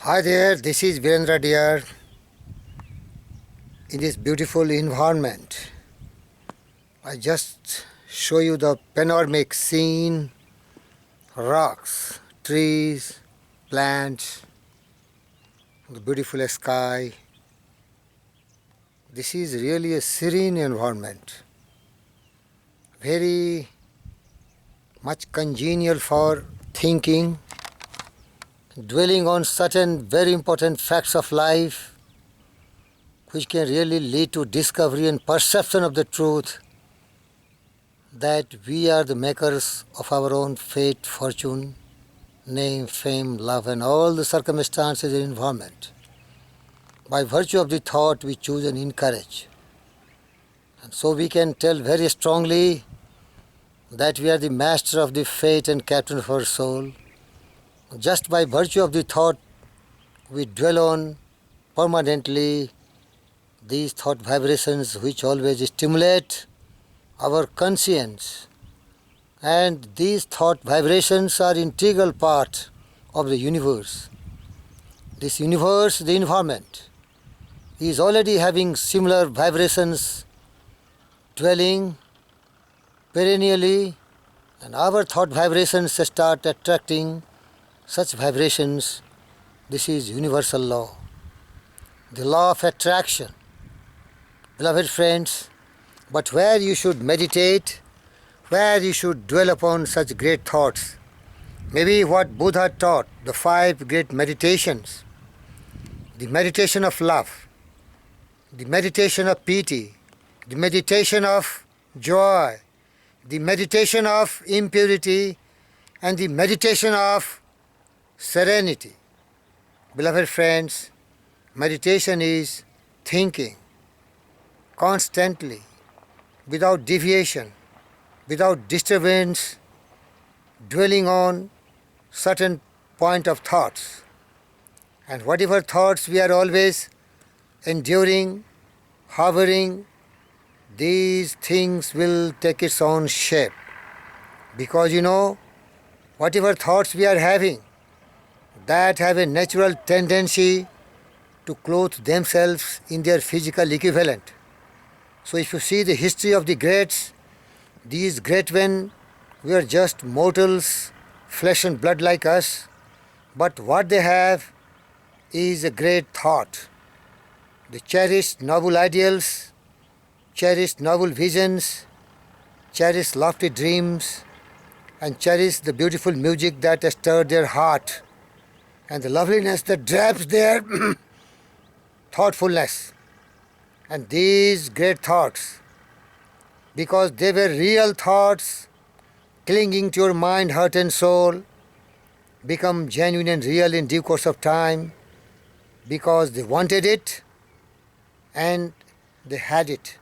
Hi there, this is Virendra dear. In this beautiful environment, I just show you the panoramic scene, rocks, trees, plants, the beautiful sky. This is really a serene environment, very much congenial for thinking, dwelling on certain very important facts of life, which can really lead to discovery and perception of the truth that we are the makers of our own fate, fortune, name, fame, love, and all the circumstances and environment. By virtue of the thought we choose and encourage. And so we can tell very strongly that we are the master of the fate and captain of our soul. Just by virtue of the thought we dwell on permanently these thought vibrations which always stimulate our conscience, and these thought vibrations are integral part of the universe. This universe, the environment, is already having similar vibrations dwelling perennially, and our thought vibrations start attracting such vibrations. This is universal law, the law of attraction. Beloved friends, but where you should meditate, where you should dwell upon such great thoughts, maybe what Buddha taught, the 5 great meditations, the meditation of love, the meditation of pity, the meditation of joy, the meditation of impurity, and the meditation of serenity. Beloved friends, meditation is thinking constantly, without deviation, without disturbance, dwelling on certain point of thoughts. And whatever thoughts we are always enduring, hovering, these things will take its own shape. Because whatever thoughts we are having, that have a natural tendency to clothe themselves in their physical equivalent. So if you see the history of the greats, these great men were just mortals, flesh and blood like us, but what they have is a great thought. They cherished noble ideals, cherished noble visions, cherished lofty dreams, and cherished the beautiful music that stirred their heart and the loveliness that drapes their thoughtfulness. And these great thoughts, because they were real thoughts clinging to your mind, heart and soul, become genuine and real in due course of time, because they wanted it and they had it.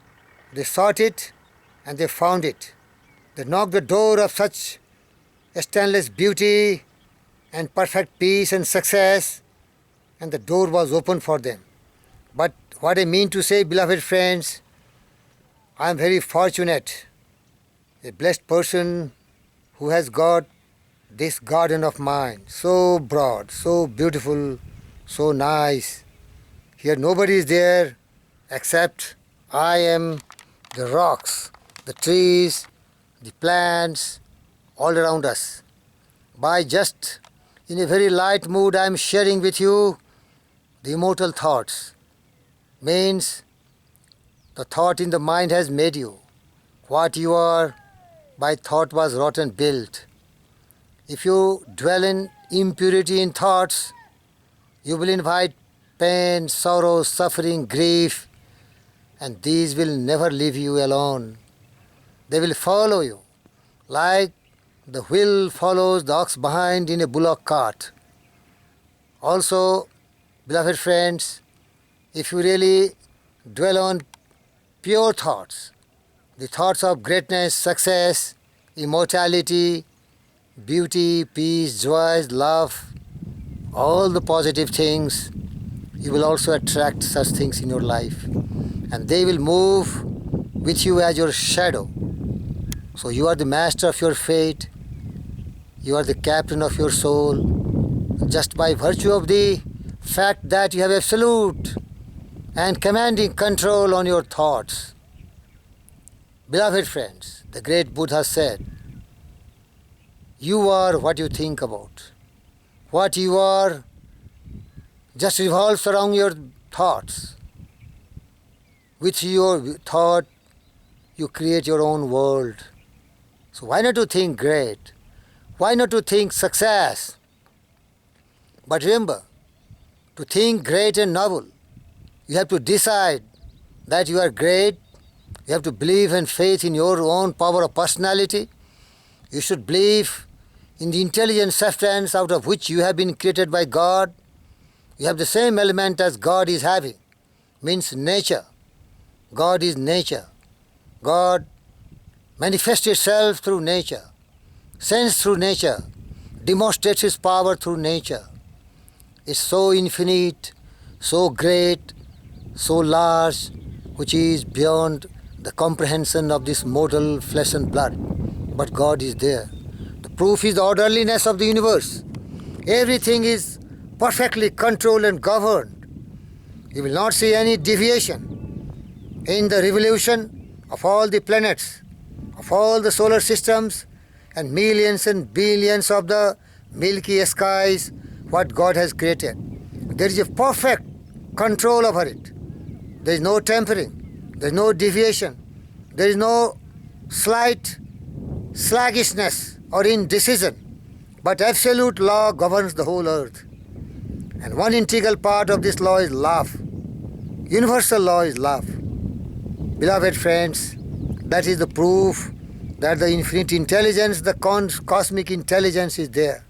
They sought it and they found it. They knocked the door of such stainless beauty and perfect peace and success, and the door was open for them. But what I mean to say, beloved friends, I am very fortunate, a blessed person who has got this garden of mine, so broad, so beautiful, so nice. Here nobody is there except I am, the rocks, the trees, the plants, all around us. By just in a very light mood I am sharing with you the immortal thoughts. Means the thought in the mind has made you. What you are by thought was wrought and built. If you dwell in impurity in thoughts, you will invite pain, sorrow, suffering, grief, and these will never leave you alone. They will follow you like the wheel follows the ox behind in a bullock cart. Also, beloved friends, if you really dwell on pure thoughts, the thoughts of greatness, success, immortality, beauty, peace, joy, love, all the positive things, you will also attract such things in your life. And they will move with you as your shadow. So you are the master of your fate. You are the captain of your soul. Just by virtue of the fact that you have absolute and commanding control on your thoughts. Beloved friends, the great Buddha said, you are what you think about. What you are just revolves around your thoughts. With your thought, you create your own world. So why not to think great? Why not to think success? But remember, to think great and noble, you have to decide that you are great. You have to believe and faith in your own power of personality. You should believe in the intelligent substance out of which you have been created by God. You have the same element as God is having, means nature. God is nature. God manifests itself through nature, sense through nature, demonstrates his power through nature. It's so infinite, so great, so large, which is beyond the comprehension of this mortal flesh and blood. But God is there. The proof is the orderliness of the universe. Everything is perfectly controlled and governed. You will not see any deviation in the revolution of all the planets, of all the solar systems, and millions and billions of the milky skies, what God has created. There is a perfect control over it. There is no tampering, there is no deviation, there is no slight sluggishness or indecision, but absolute law governs the whole earth. And one integral part of this law is love. Universal law is love. Beloved friends, that is the proof that the infinite intelligence, the cosmic intelligence is there.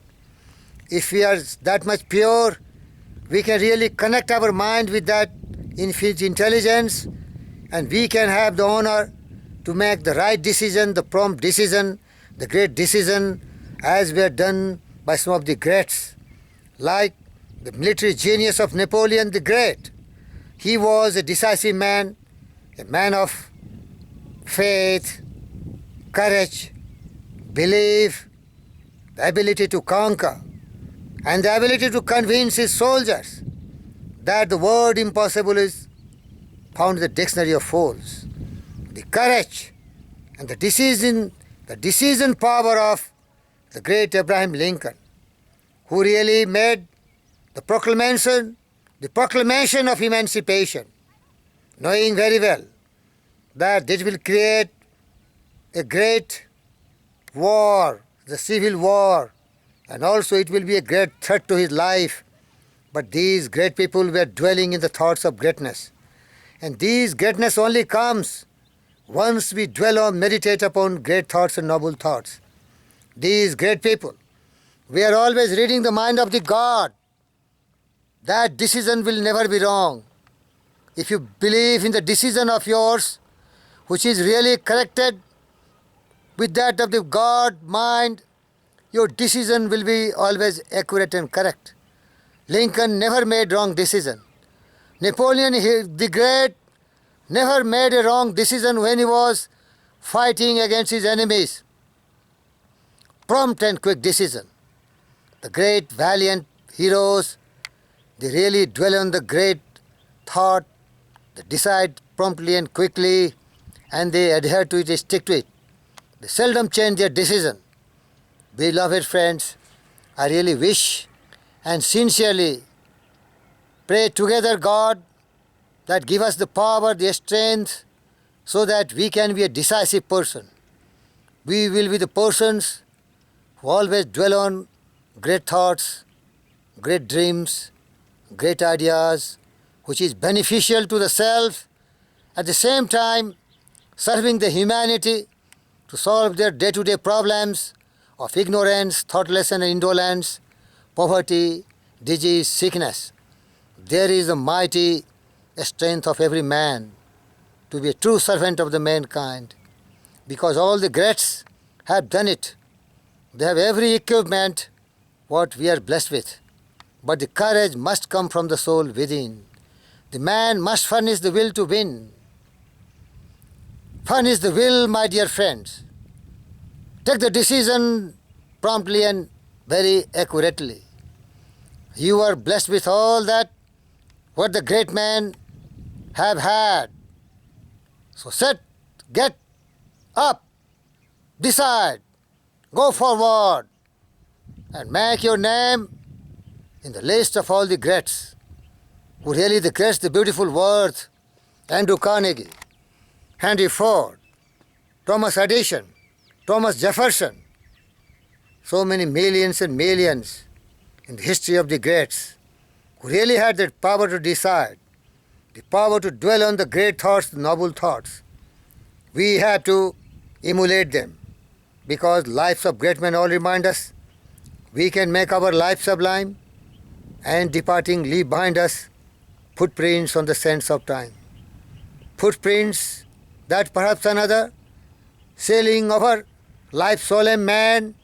If we are that much pure, we can really connect our mind with that infinite intelligence, and we can have the honor to make the right decision, the prompt decision, the great decision, as were done by some of the greats, like the military genius of Napoleon the Great. He was a decisive man, a man of faith, courage, belief, the ability to conquer, and the ability to convince his soldiers that the word impossible is found in the dictionary of fools. The courage and the decision power of the great Abraham Lincoln, who really made the proclamation of emancipation, knowing very well that this will create a great war, the civil war, and also it will be a great threat to his life. But these great people were dwelling in the thoughts of greatness. And this greatness only comes once we dwell or meditate upon great thoughts and noble thoughts. These great people, we are always reading the mind of the God. That decision will never be wrong. If you believe in the decision of yours, which is really corrected with that of the God mind, your decision will be always accurate and correct. Lincoln never made wrong decision. Napoleon the Great never made a wrong decision when he was fighting against his enemies. Prompt and quick decision. The great valiant heroes, they really dwell on the great thought, they decide promptly and quickly, and they adhere to it, they stick to it. They seldom change their decision. Beloved friends, I really wish and sincerely pray together God that give us the power, the strength, so that we can be a decisive person. We will be the persons who always dwell on great thoughts, great dreams, great ideas, which is beneficial to the self, at the same time serving the humanity to solve their day-to-day problems of ignorance, thoughtlessness and indolence, poverty, disease, sickness. There is a mighty strength of every man to be a true servant of the mankind, because all the greats have done it. They have every equipment what we are blessed with. But the courage must come from the soul within. The man must furnish the will to win. Furnish the will, my dear friends. Take the decision promptly and very accurately. You are blessed with all that what the great men have had. So get up, decide, go forward, and make your name in the list of all the greats who really the greats, the beautiful words, Andrew Carnegie, Henry Ford, Thomas Edison, Thomas Jefferson, so many millions and millions in the history of the greats who really had that power to decide, the power to dwell on the great thoughts, the noble thoughts. We have to emulate them because lives of great men all remind us we can make our life sublime and departing leave behind us footprints on the sands of time. Footprints that perhaps another sailing over life's solemn man,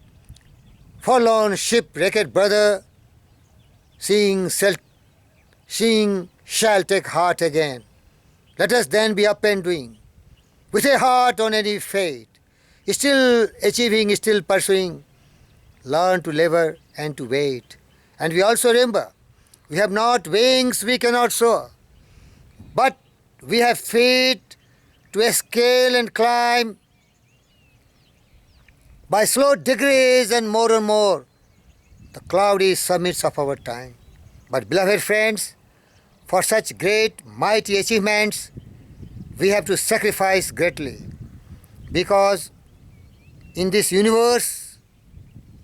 forlorn shipwrecked brother, seeing shall take heart again. Let us then be up and doing, with a heart on any fate, still achieving, still pursuing, learn to labor and to wait. And we also remember, we have not wings, we cannot soar, but we have feet to scale and climb by slow degrees and more the cloudy summits of our time. But beloved friends, for such great, mighty achievements, we have to sacrifice greatly, because in this universe,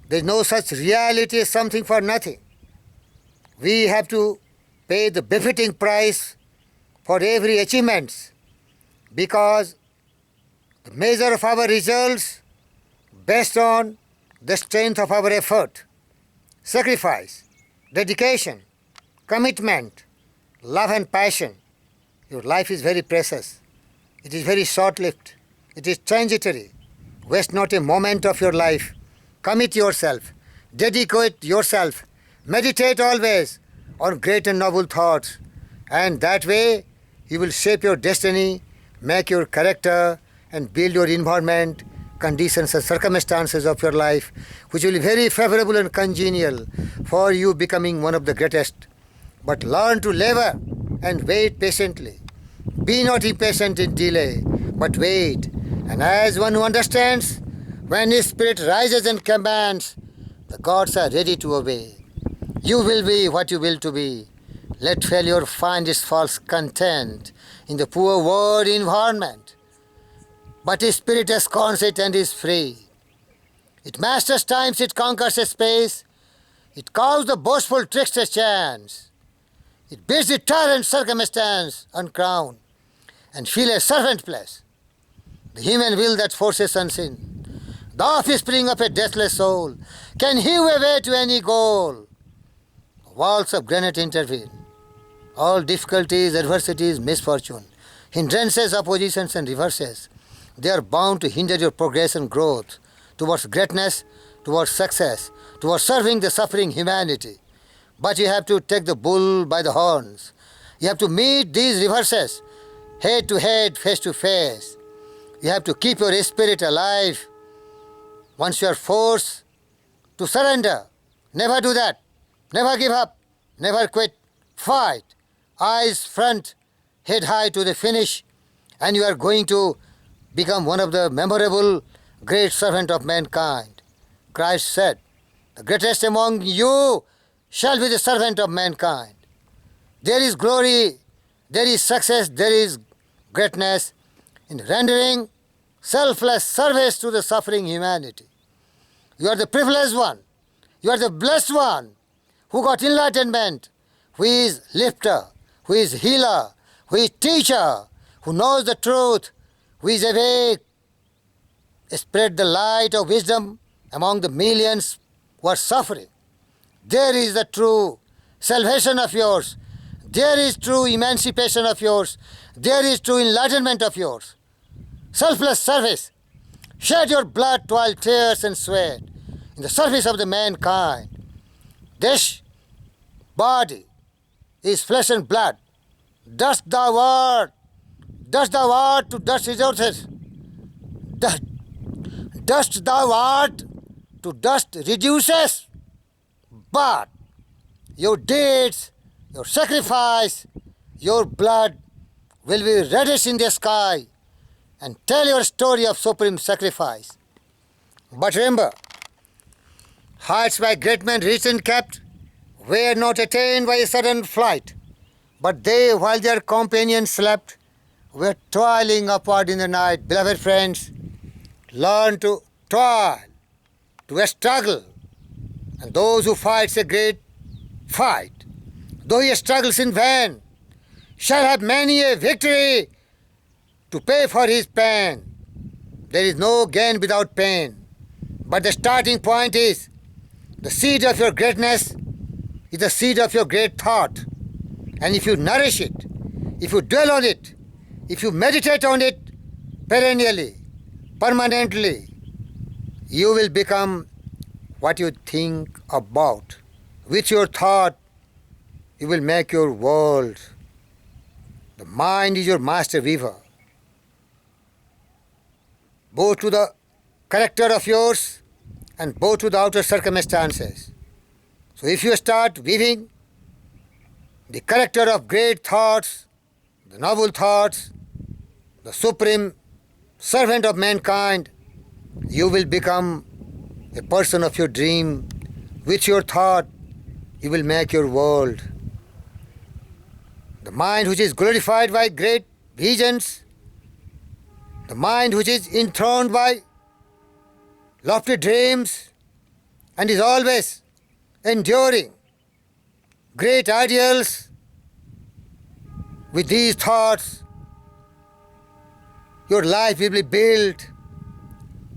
there is no such reality as something for nothing. We have to pay the befitting price for every achievement, because the measure of our results based on the strength of our effort, sacrifice, dedication, commitment, love and passion. Your life is very precious. It is very short-lived. It is transitory. Waste not a moment of your life. Commit yourself. Dedicate yourself. Meditate always on great and noble thoughts. And that way, you will shape your destiny, make your character, and build your environment, conditions and circumstances of your life, which will be very favorable and congenial for you becoming one of the greatest. But learn to labor and wait patiently. Be not impatient in delay, but wait. And as one who understands, when his spirit rises and commands, the gods are ready to obey. You will be what you will to be. Let failure find its false content in the poor word environment. But his spirit scorns it and is free. It masters times, it conquers a space. It calls the boastful trickster chance. It bids the tyrant circumstance uncrown and feel a servant place. The human will that forces unseen, the offspring of a deathless soul, can hew a way to any goal. Walls of granite intervene. All difficulties, adversities, misfortune, hindrances, oppositions and reverses, they are bound to hinder your progress and growth towards greatness, towards success, towards serving the suffering humanity. But you have to take the bull by the horns. You have to meet these reverses, head to head, face to face. You have to keep your spirit alive. Once you are forced to surrender, never do that. Never give up. Never quit. Fight. Eyes front, head high to the finish, and you are going to become one of the memorable great servant of mankind. Christ said, the greatest among you shall be the servant of mankind. There is glory, there is success, there is greatness in rendering selfless service to the suffering humanity. You are the privileged one. You are the blessed one who got enlightenment, who is lifter, who is healer, who is teacher, who knows the truth, who is awake. Spread the light of wisdom among the millions who are suffering. There is the true salvation of yours. There is true emancipation of yours. There is true enlightenment of yours. Selfless service. Shed your blood while tears and sweat in the service of the mankind. This body is flesh and blood. Dust thou art to dust reduces. Dust thou art to dust reduces. But your deeds, your sacrifice, your blood will be reddish in the sky and tell your story of supreme sacrifice. But remember, heights by great men reached and kept were not attained by a sudden flight, but they, while their companions slept, were toiling upward in the night. Beloved friends, learn to toil, to struggle, and those who fight a great fight, though he struggles in vain, shall have many a victory to pay for his pain. There is no gain without pain, but the starting point is the seed of your greatness is the seed of your great thought. And if you nourish it, if you dwell on it, if you meditate on it perennially, permanently, you will become what you think about. With your thought, you will make your world. The mind is your master weaver, both to the character of yours and both to the outer circumstances. So if you start weaving the character of great thoughts, the noble thoughts, the supreme servant of mankind, you will become a person of your dream. With your thought, you will make your world. The mind which is glorified by great visions, the mind which is enthroned by lofty dreams and is always enduring great ideals, with these thoughts, your life will be built,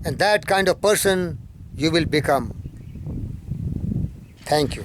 and that kind of person you will become. Thank you.